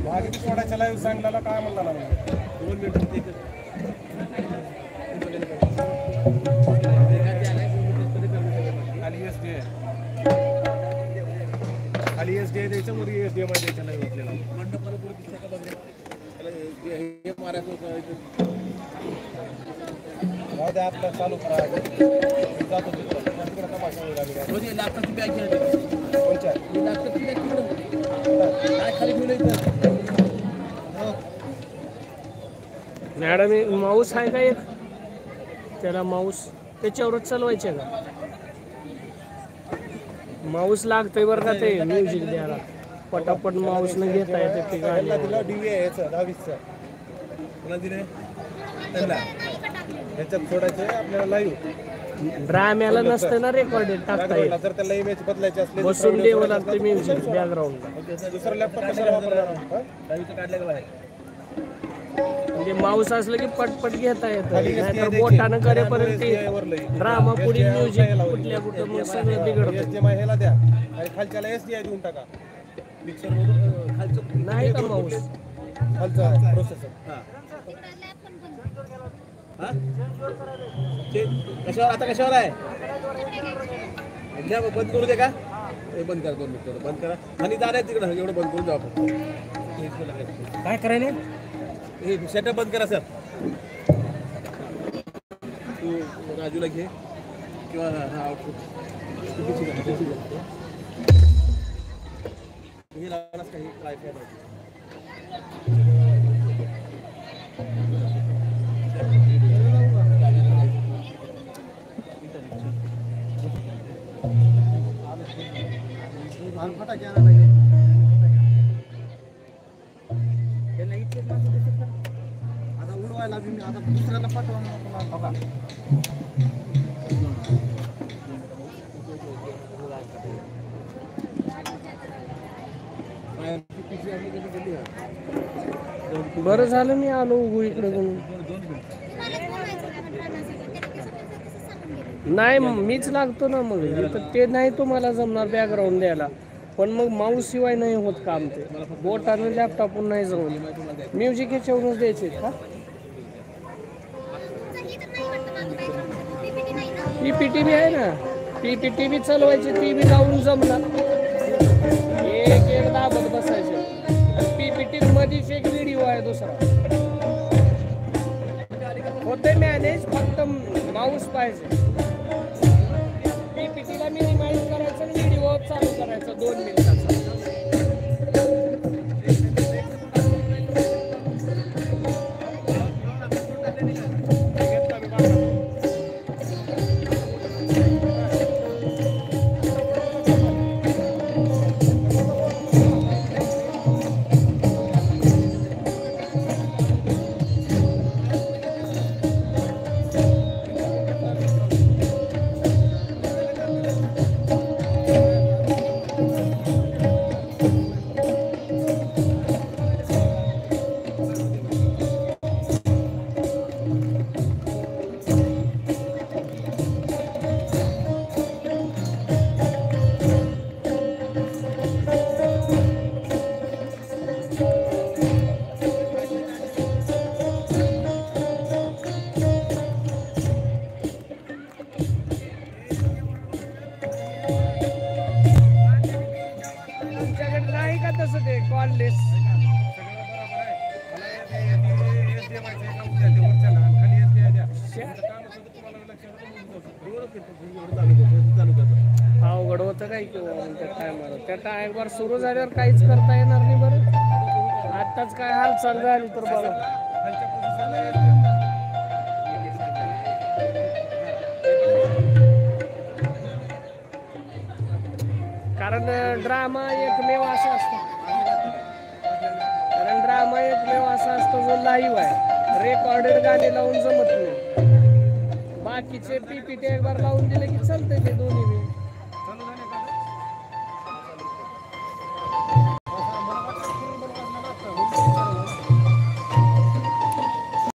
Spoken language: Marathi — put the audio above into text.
भागी सोडायच्या लाईव्ह सांगला काय म्हणला ना 2 मिनिट खाली एसडी द्यायचं वर एसडी द्यायच्या लाईव्ह आपल्याला मंडपाला पुढे दिसतं का बघ हे मारायचं होतं आपला चालू करा जातो तिकडे तपास होईल लॅपटॉपची बॅग घ्या लॅपटॉपची बॅग काय खाली ठेवलं मॅडम माऊस आहे का एक त्याला माऊस त्याच्यावरच चालवायचे का माऊस लागतोय बरं का ते म्युझिक द्यायला पटापट माऊस न घेता येते ते गाणं दिला डीव्ही आहे याचं 10-20चं तुला दिले त्यांना याच्यात सोडायचे आपल्याला लाईव्ह ड्राम्याला नसतं ना रेकॉर्डेड टाकता येईल जर त्याला इमेज बदलायची असली बसून द्यावं लागतं म्युझिक बॅकग्राऊंडला दुसरा लॅपटॉप कशाला वापरणार डावीचं काढलं काय म्हणजे माऊस असलं की पटपट घेता येतं नाहीतर बोटानं करेपर्यंत ड्रामा पुढे म्युझिक कुठल्या कुठं मग सगळं बिघडतं ह्याला द्या आणि खालच्याला एसडीआय देऊन टाका मिक्सर मधून खालचं नाही का माऊस खालचा प्रोसेसर कशावर आता कशावर आहे बंद करू दे का बंद करा 2 मिनिट बंद करा आणि दादा तिकडे एवढं बंद करून जाऊ आपण काय करायला हे सेटअप बंद करा सर तू राजूला घे किंवा हा आउटपुट हे लावलास काही वायफाय आता उडवायला आता दुसऱ्याला पाठवा बरं झालं मी आलो उगू इकडे नाही मीच लागतो ना मग ते नाही तुम्हाला जमणार बॅकग्राऊंड द्यायला पण मग माऊस शिवाय नाही होत काम ते बोटानं लॅपटॉपवर नाही जमून म्युझिक ह्याच्यावरूनच द्यायचे का पीपीटी बी आहे ना पीपीटी बी चालवायची ती बी लावून जमणार एक दाबत बसायचे पीपीटी मध्येच एक व्हिडिओ आहे दुसरा होते मॅनेज फक्त माऊस पाहिजे पीपीटीला मिनिमाइज करायचं आणि व्हिडिओ चालू करायचा 2 मिनिटाचा अवघड होतं काय किंवा त्या टायमाला त्या टायमावर सुरू झाल्यावर काहीच करता येणार नाही बरं आताच काय हालचाल झाली तर बघा कारण ड्रामा एकमेव असा असतो जो लाईव्ह आहे रेकॉर्डेड गाणे लावून जमत नाही बाकीचे पीपीटी एक बार लावून दिले की चालतंय ते दोन्ही